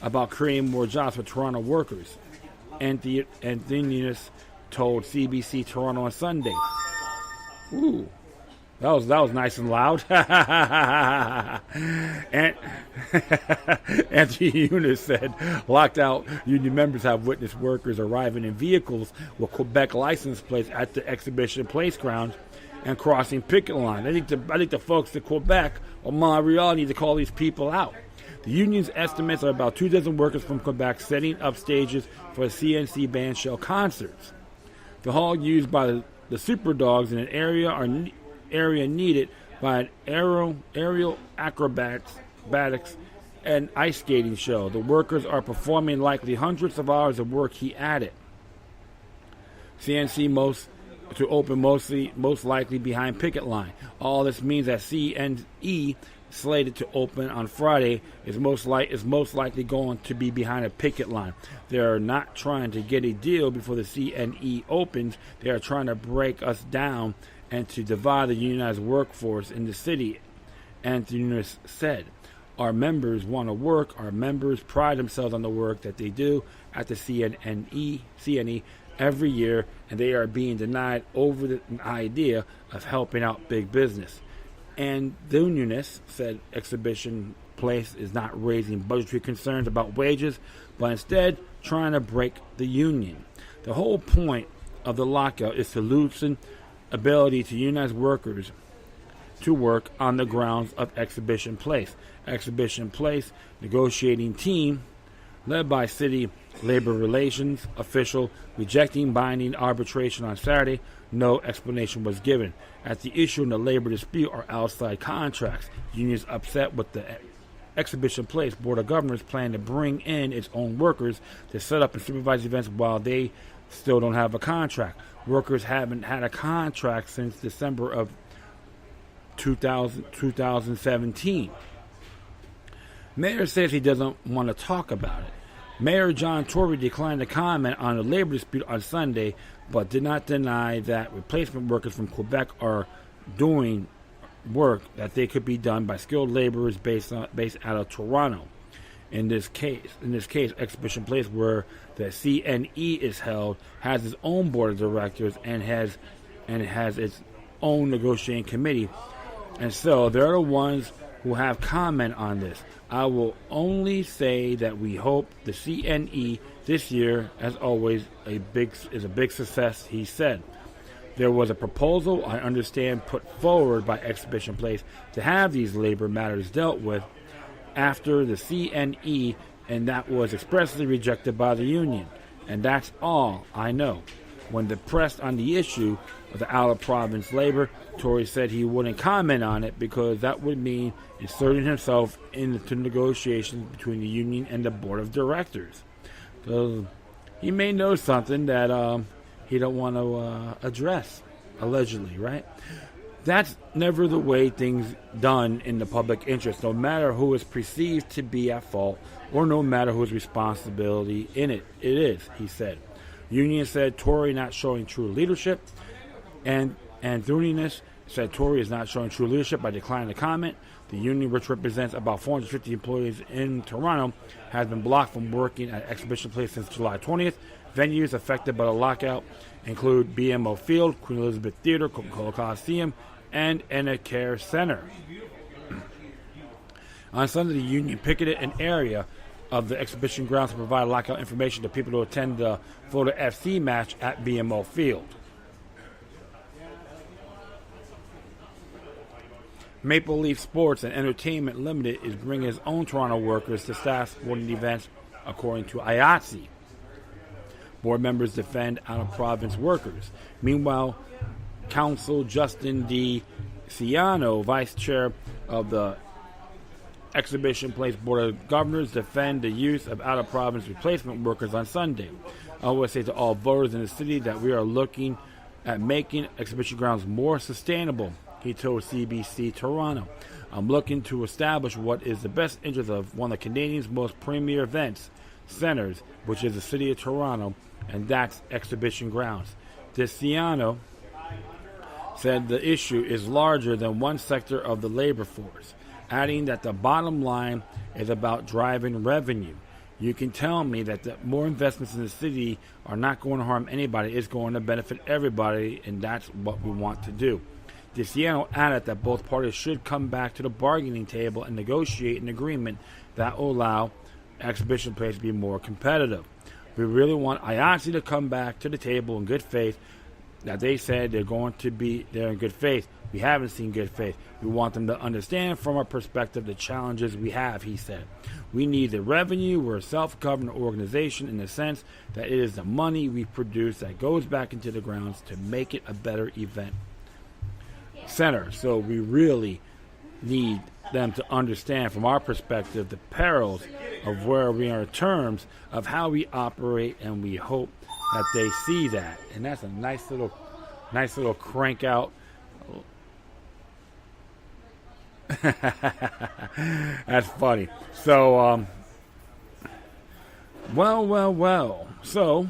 about creating more jobs for Toronto workers. Anthonius told CBC Toronto on Sunday. Ooh. That was nice and loud. And Anthony Eunice said, locked out union members have witnessed workers arriving in vehicles with Quebec license plates at the Exhibition Place grounds and crossing picket line. I think the folks at Quebec or Montreal need to call these people out. The union's estimates are about 24 workers from Quebec setting up stages for CNC band shell concerts. The hall used by the Super Dogs in an area needed by an aerial acrobatics and ice skating show. The workers are performing likely hundreds of hours of work, he added. CNC most likely behind picket line. All this means that CNE, slated to open on Friday, is most likely going to be behind a picket line. They are not trying to get a deal before the CNE opens. They are trying to break us down and to divide the unionized workforce in the city, Anthony said. Our members want to work. Our members pride themselves on the work that they do at the CNE every year, and they are being denied over the idea of helping out big business. And the unionist said Exhibition Place is not raising budgetary concerns about wages, but instead trying to break the union. The whole point of the lockout is to loosen ability to unionize workers to work on the grounds of Exhibition Place. Exhibition Place negotiating team led by City labor relations official rejecting binding arbitration on Saturday. No explanation was given. At the issue in the labor dispute are outside contracts. Unions upset with the Exhibition Place Board of Governors plan to bring in its own workers to set up and supervise events while they still don't have a contract. Workers haven't had a contract since December of 2017. Mayor says he doesn't want to talk about it. Mayor John Tory declined to comment on the labor dispute on Sunday, but did not deny that replacement workers from Quebec are doing work that they could be done by skilled laborers based out of Toronto. In this case, Exhibition Place, where the CNE is held, has its own board of directors and has its own negotiating committee, and so they're the ones who have comment on this. I will only say that we hope the CNE this year, as always, is a big success, he said. There was a proposal, I understand, put forward by Exhibition Place to have these labor matters dealt with after the CNE, and that was expressly rejected by the union. And that's all I know. When pressed on the issue of the out-of-province labor, Tory said he wouldn't comment on it because that would mean inserting himself into negotiations between the union and the board of directors. So he may know something that he don't want to address, allegedly, right? That's never the way things done in the public interest, no matter who is perceived to be at fault or no matter whose responsibility in it is, he said. Union said Tory not showing true leadership, and Thuniness said Tory is not showing true leadership by declining to comment. The union, which represents about 450 employees in Toronto, has been blocked from working at Exhibition Place since July 20th. Venues affected by the lockout include BMO Field, Queen Elizabeth Theatre, Coca-Cola Coliseum, and Enercare Center. On Sunday, the union picketed an area of the exhibition grounds to provide lockout information to people who attend the Florida FC match at BMO Field. Maple Leaf Sports and Entertainment Limited is bringing its own Toronto workers to staff sporting events, according to IATSE. Board members defend out-of-province workers. Meanwhile, Council Justin D. Ciano, Vice Chair of the Exhibition Place Board of Governors, defend the use of out-of-province replacement workers on Sunday. I always say to all voters in the city that we are looking at making exhibition grounds more sustainable, he told CBC Toronto. I'm looking to establish what is the best interest of one of Canadians' most premier events centers, which is the city of Toronto, and that's exhibition grounds. DeCiano said the issue is larger than one sector of the labor force, adding that the bottom line is about driving revenue. You can tell me that the more investments in the city are not going to harm anybody, it's going to benefit everybody, and that's what we want to do. DeCiano added that both parties should come back to the bargaining table and negotiate an agreement that will allow Exhibition Place to be more competitive. We really want IATSE to come back to the table in good faith. That they said they're in good faith. We haven't seen good faith. We want them to understand from our perspective the challenges we have, he said. We need the revenue. We're a self-governing organization in the sense that it is the money we produce that goes back into the grounds to make it a better event center. So we really need them to understand from our perspective the perils of where we are in terms of how we operate, and we hope that they see that. And that's a nice little crank out. That's funny. So well. So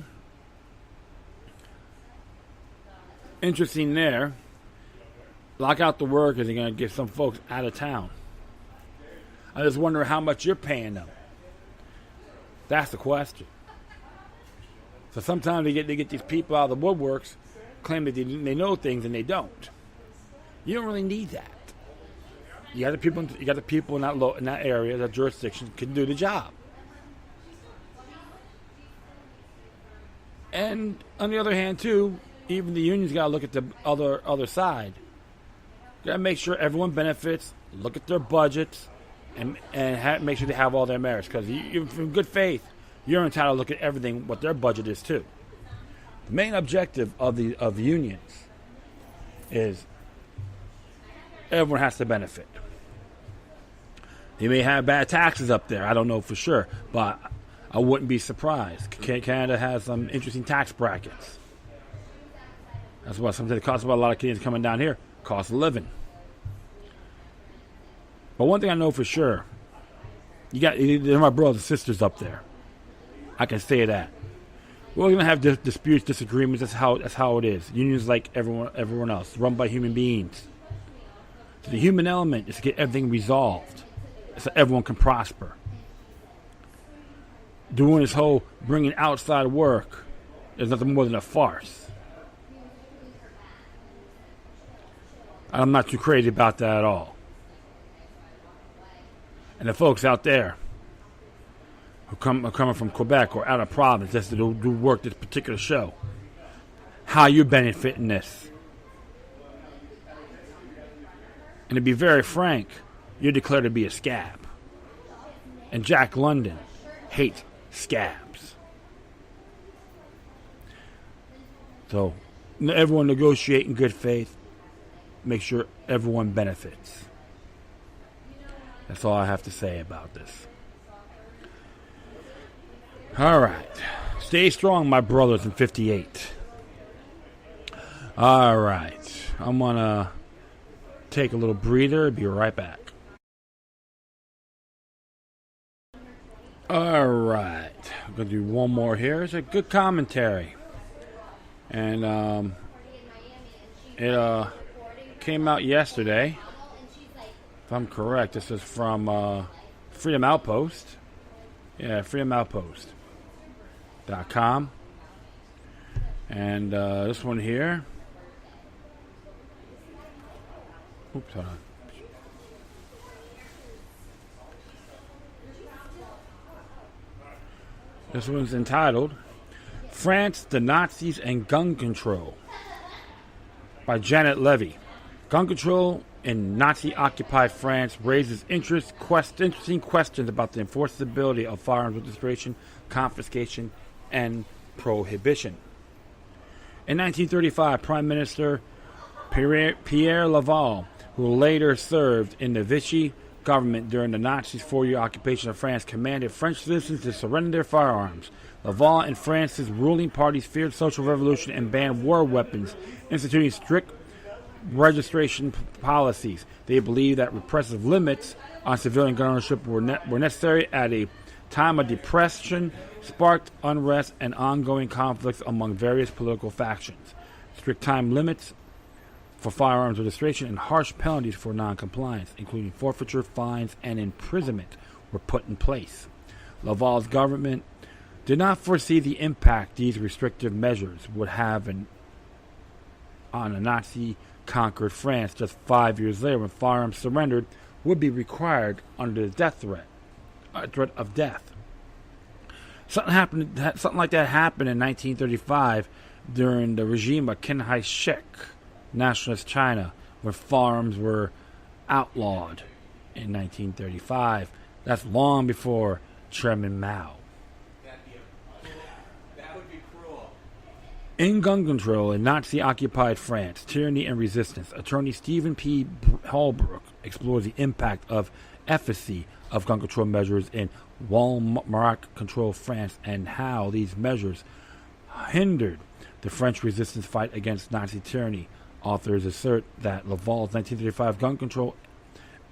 interesting there. Lock out the workers are going to get some folks out of town. I just wonder how much you're paying them. That's the question. So sometimes they get these people out of the woodworks, claim that they know things and they don't. You don't really need that. You got the people in that area, that jurisdiction, can do the job. And on the other hand, too, even the unions got to look at the other side. Got to make sure everyone benefits. Look at their budgets, and make sure they have all their merits. Because in good faith, you're entitled to look at everything, what their budget is too. The main objective of unions is everyone has to benefit. They may have bad taxes up there. I don't know for sure, but I wouldn't be surprised. Canada has some interesting tax brackets. That's what something that costs about a lot of Canadians coming down here. Cost of living. But one thing I know for sure, they're my brothers and sisters up there. I can say that. We're gonna have disputes, disagreements. That's how it is. Unions like everyone else, run by human beings. So the human element is to get everything resolved, so everyone can prosper. Doing this whole bringing outside work is nothing more than a farce. I'm not too crazy about that at all. And the folks out there who are coming from Quebec or out of province just to do work this particular show, how you benefiting this? And to be very frank, you're declared to be a scab. And Jack London hates scabs. So everyone negotiate in good faith. Make sure everyone benefits. That's all I have to say about this. All right. Stay strong, my brothers in 58. All right. I'm going to take a little breather. Be right back. All right. I'm going to do one more here. It's a good commentary. And it came out yesterday. If I'm correct, this is from Freedom Outpost. Yeah, freedomoutpost.com. And this one here. Oops, hold on. This one's entitled France, the Nazis, and Gun Control by Janet Levy. Gun control in Nazi-occupied France raises interesting questions about the enforceability of firearms registration, confiscation, and prohibition. In 1935, Prime Minister Pierre Laval, who later served in the Vichy government during the Nazis' 4-year occupation of France, commanded French citizens to surrender their firearms. Laval and France's ruling parties feared social revolution and banned war weapons, instituting strict registration policies. They believed that repressive limits on civilian gun ownership were necessary at a time of depression, sparked unrest, and ongoing conflicts among various political factions. Strict time limits for firearms registration and harsh penalties for noncompliance, including forfeiture, fines, and imprisonment, were put in place. Laval's government did not foresee the impact these restrictive measures would have on a Nazi-conquered France just 5 years later, when firearms surrendered would be required under the death threat of death. Something like that happened in 1935 during the regime of Chiang Kai-shek, nationalist China, where firearms were outlawed in 1935. That's long before Chairman Mao. That would be cruel. In Gun Control in Nazi-occupied France, Tyranny and Resistance, attorney Stephen P. Holbrook explores the impact of efficacy of gun control measures in Weimar-controlled France and how these measures hindered the French resistance fight against Nazi tyranny. Authors assert that Laval's 1935 gun control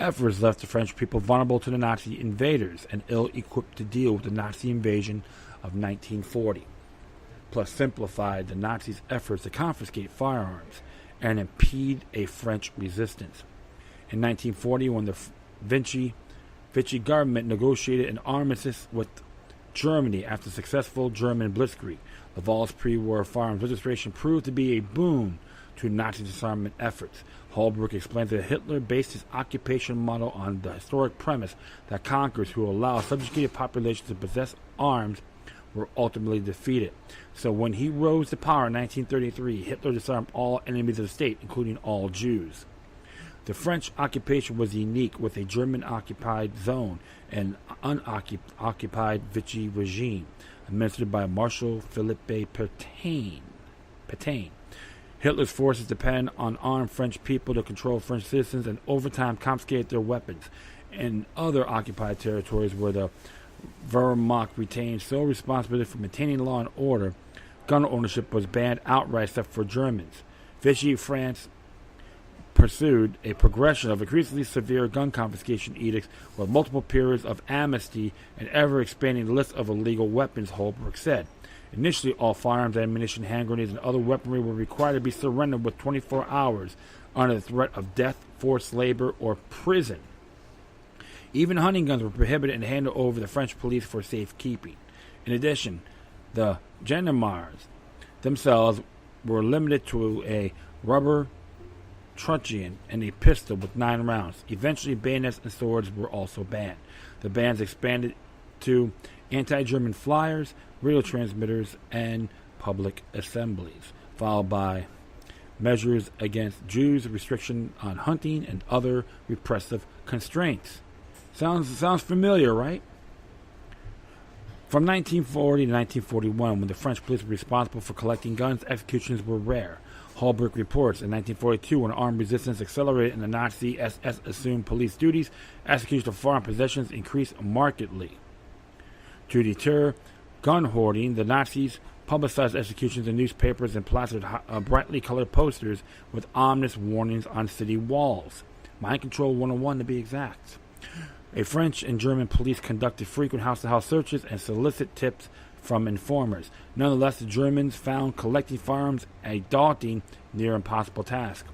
efforts left the French people vulnerable to the Nazi invaders and ill-equipped to deal with the Nazi invasion of 1940, plus simplified the Nazis' efforts to confiscate firearms and impede a French resistance. In 1940, when the Vichy government negotiated an armistice with Germany after successful German blitzkrieg, Laval's pre-war firearms registration proved to be a boon to Nazi disarmament efforts. Holbrook explains that Hitler based his occupation model on the historic premise that conquerors who allow subjugated populations to possess arms were ultimately defeated. So when he rose to power in 1933, Hitler disarmed all enemies of the state, including all Jews. The French occupation was unique, with a German-occupied zone and unoccupied Vichy regime, administered by Marshal Philippe Pétain. Hitler's forces depended on armed French people to control French citizens and over time confiscate their weapons. In other occupied territories where the Wehrmacht retained sole responsibility for maintaining law and order, gun ownership was banned outright except for Germans. Vichy France pursued a progression of increasingly severe gun confiscation edicts with multiple periods of amnesty and ever-expanding lists of illegal weapons, Holbrook said. Initially, all firearms, ammunition, hand grenades, and other weaponry were required to be surrendered within 24 hours under the threat of death, forced labor, or prison. Even hunting guns were prohibited and handed over to the French police for safekeeping. In addition, the gendarmes themselves were limited to a rubber truncheon and a pistol with 9 rounds. Eventually, bayonets and swords were also banned. The bans expanded to anti-German flyers, radio transmitters, and public assemblies, followed by measures against Jews, restriction on hunting, and other repressive constraints. Sounds familiar, right? From 1940 to 1941, when the French police were responsible for collecting guns, executions were rare. Holbrook reports, in 1942, when armed resistance accelerated and the Nazi SS assumed police duties, executions of foreign possessions increased markedly. To deter gun hoarding, the Nazis publicized executions in newspapers and plastered brightly colored posters with ominous warnings on city walls. Mind Control 101 to be exact. A French and German police conducted frequent house-to-house searches and solicited tips from informers. Nonetheless, the Germans found collecting firearms a daunting, near impossible task.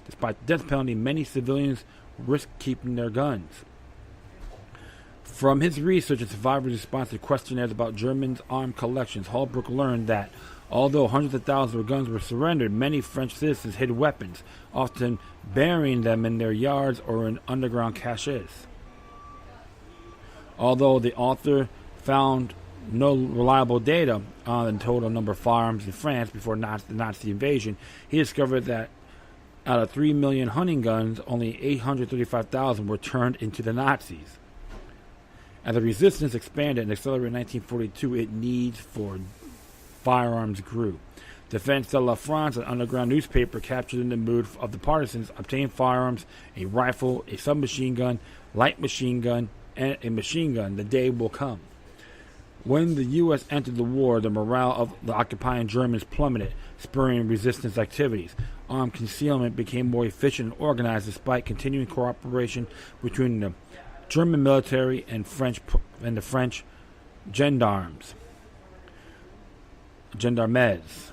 Despite the death penalty, many civilians risked keeping their guns. From his research and survivors' response to questionnaires about Germans' armed collections, Holbrook learned that although hundreds of thousands of guns were surrendered, many French citizens hid weapons, often burying them in their yards or in underground caches. Although the author found no reliable data on the total number of firearms in France before the Nazi invasion, he discovered that out of 3 million hunting guns, only 835,000 were turned into the Nazis. As the resistance expanded and accelerated in 1942, its needs for firearms grew. Defense de la France, an underground newspaper captured in the mood of the partisans, obtained firearms, a rifle, a submachine gun, light machine gun, and a machine gun. The day will come. When the U.S. entered the war, the morale of the occupying Germans plummeted, spurring resistance activities. Armed concealment became more efficient and organized despite continuing cooperation between the German military and the French gendarmes. Gendarmes.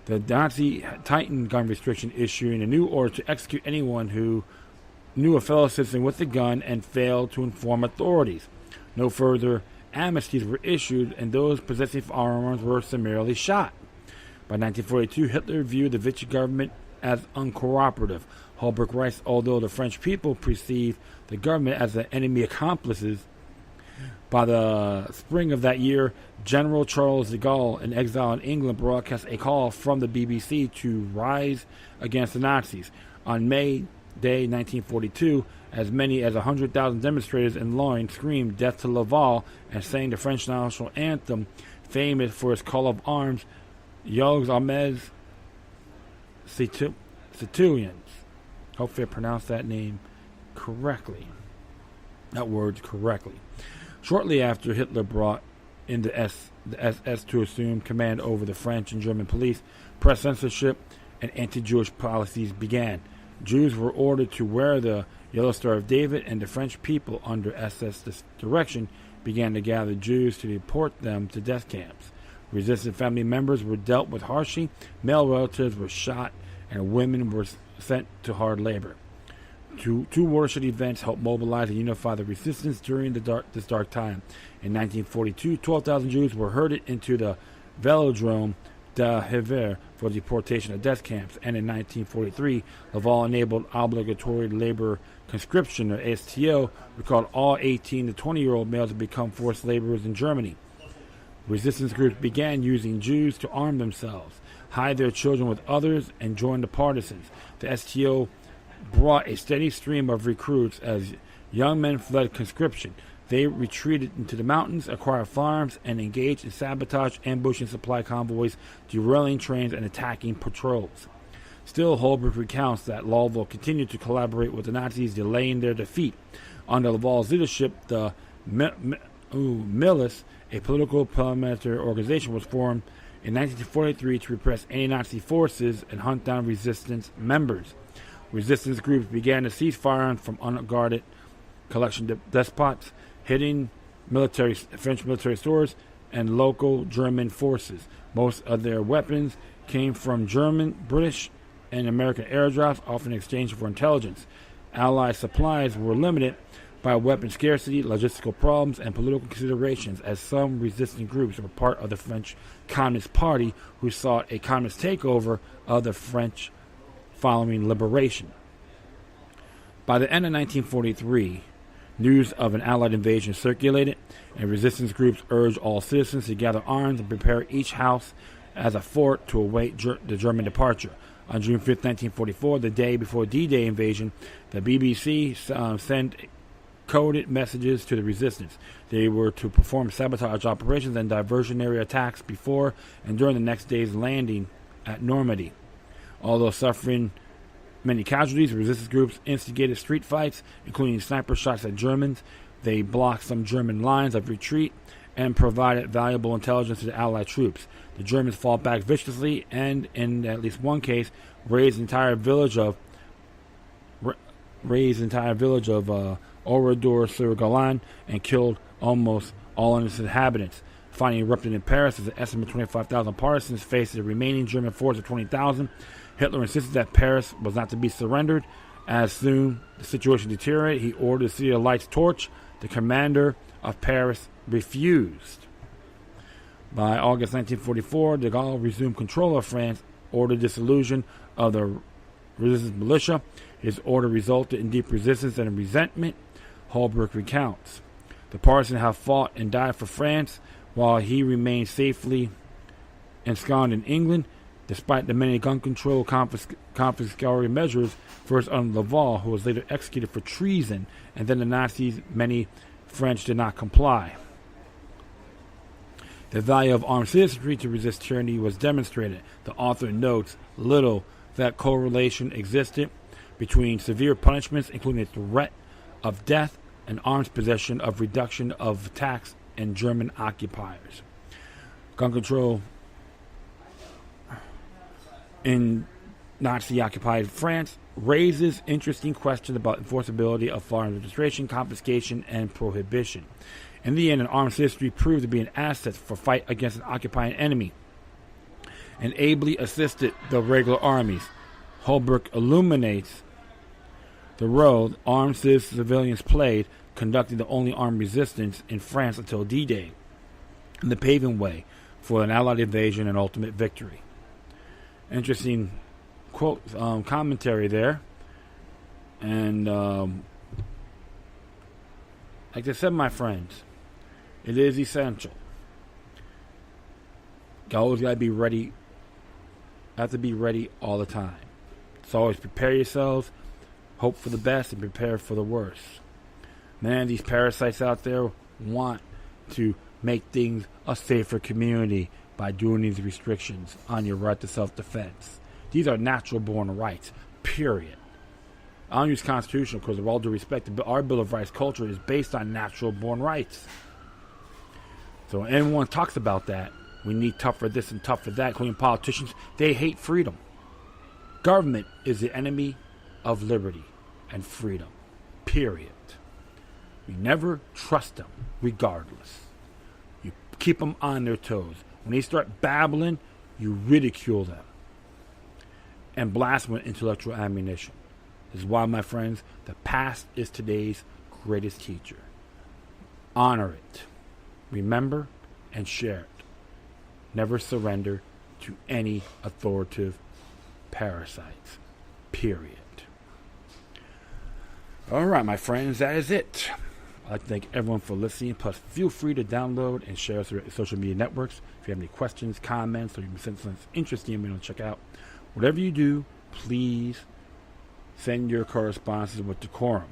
The Nazi tightened gun restriction, issuing a new order to execute anyone who knew a fellow citizen with a gun and failed to inform authorities. No further amnesties were issued, and those possessing firearms were summarily shot. By 1942, Hitler viewed the Vichy government as uncooperative. Holbrook writes, although the French people perceived the government as the enemy accomplices, by the spring of that year, General Charles de Gaulle, in exile in England, broadcast a call from the BBC to rise against the Nazis. On May Day 1942, as many as 100,000 demonstrators in Lorraine screamed "Death to Laval" and sang the French national anthem, famous for its call of arms, "Yogs Armes Citoyens." Hopefully I pronounced that name correctly. That word correctly. Shortly after Hitler brought in the SS to assume command over the French and German police, press censorship and anti-Jewish policies began. Jews were ordered to wear the Yellow Star of David, and the French people, under SS direction, began to gather Jews to deport them to death camps. Resistant family members were dealt with harshly, male relatives were shot, and women were sent to hard labor. Two watershed events helped mobilize and unify the resistance during this dark time. In 1942, 12,000 Jews were herded into the Velodrome de Hiver for deportation to death camps, and in 1943, Laval enabled obligatory labor conscription, or STO, which called all 18 to 20-year-old males to become forced laborers in Germany. Resistance groups began using Jews to arm themselves, hide their children with others, and join the partisans. The STO brought a steady stream of recruits as young men fled conscription. They retreated into the mountains, acquired farms, and engaged in sabotage, ambushing supply convoys, derailing trains, and attacking patrols. Still, Holbrook recounts that Laval continued to collaborate with the Nazis, delaying their defeat. Under Laval's leadership, the Milice, a political paramilitary organization, was formed in 1943 to repress anti-Nazi forces and hunt down resistance members. Resistance groups began to seize firearms from unguarded collection despots, hitting French military stores and local German forces. Most of their weapons came from German, British, and American airdrops, often in exchange for intelligence. Allied supplies were limited by weapon scarcity, logistical problems, and political considerations, as some resistant groups were part of the French Communist Party, who sought a communist takeover of the French following liberation. By the end of 1943, news of an Allied invasion circulated, and resistance groups urged all citizens to gather arms and prepare each house as a fort to await the German departure. On June 5, 1944, the day before D-Day invasion, the BBC sent coded messages to the resistance. They were to perform sabotage operations and diversionary attacks before and during the next day's landing at Normandy. Although suffering many casualties, resistance groups instigated street fights, including sniper shots at Germans. They blocked some German lines of retreat and provided valuable intelligence to the Allied troops. The Germans fought back viciously and, in at least one case, razed the entire village of Oradour-sur-Garonne and killed almost all its inhabitants. Fighting erupted in Paris as an estimate of 25,000 partisans faced the remaining German force of 20,000. Hitler insisted that Paris was not to be surrendered. As soon the situation deteriorated, he ordered the City of Lights torch. The commander of Paris refused. By August 1944, de Gaulle resumed control of France, ordered dissolution of the resistance militia. His order resulted in deep resistance and resentment. Holbrook recounts. The partisans have fought and died for France, while he remained safely ensconced in England, despite the many gun control confiscatory measures, first under Laval, who was later executed for treason, and then the Nazis. Many French did not comply. The value of armed citizenry to resist tyranny was demonstrated. The author notes little that correlation existed between severe punishments, including the threat of death, and arms possession of reduction of attacks and German occupiers. Gun control in Nazi-occupied France raises interesting questions about enforceability of firearms registration, confiscation, and prohibition. In the end, an armed citizenry proved to be an asset for fight against an occupying enemy and ably assisted the regular armies. Holbrook illuminates the role armed civilians played, conducting the only armed resistance in France until D-Day, and the paving way for an Allied invasion and ultimate victory. Interesting quote, commentary there. And like I said, my friends, it is essential. You always got to be ready. Have to be ready all the time. So always prepare yourselves, hope for the best, and prepare for the worst. Man, these parasites out there want to make things a safer community by doing these restrictions on your right to self-defense. These are natural-born rights, period. I don't use constitutional because, with all due respect, our Bill of Rights culture is based on natural-born rights. So when anyone talks about that, we need tougher this and tougher that, including politicians, they hate freedom. Government is the enemy of liberty and freedom, period. You never trust them, regardless. You keep them on their toes. When they start babbling, you ridicule them and blast them with intellectual ammunition. This is why, my friends, the past is today's greatest teacher. Honor it. Remember and share it. Never surrender to any authoritative parasites. Period. All right, my friends, that is it. I'd like to thank everyone for listening. Plus, feel free to download and share us through social media networks. If you have any questions, comments, or you send something interesting you want to check out, whatever you do, please Send your correspondences with decorum.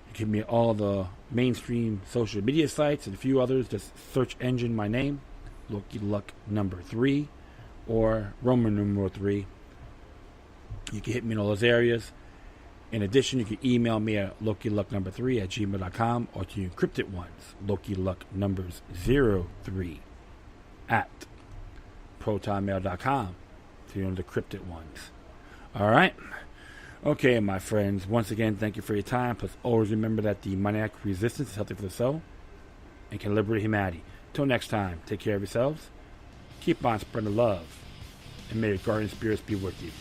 You can meet all the mainstream social media sites and a few others. Just search engine my name, Loki Luck number 3, or Roman numeral 3. You can hit me in all those areas. In addition, you can email me at LokiLuck3 at gmail.com, or to the encrypted ones, LokiLuck03 at protonmail.com, to the encrypted ones. All right? Okay, my friends. Once again, thank you for your time. Plus, always remember that the maniac resistance is healthy for the soul and can liberate humanity. Till next time, take care of yourselves. Keep on spreading love. And may your guardian spirits be with you.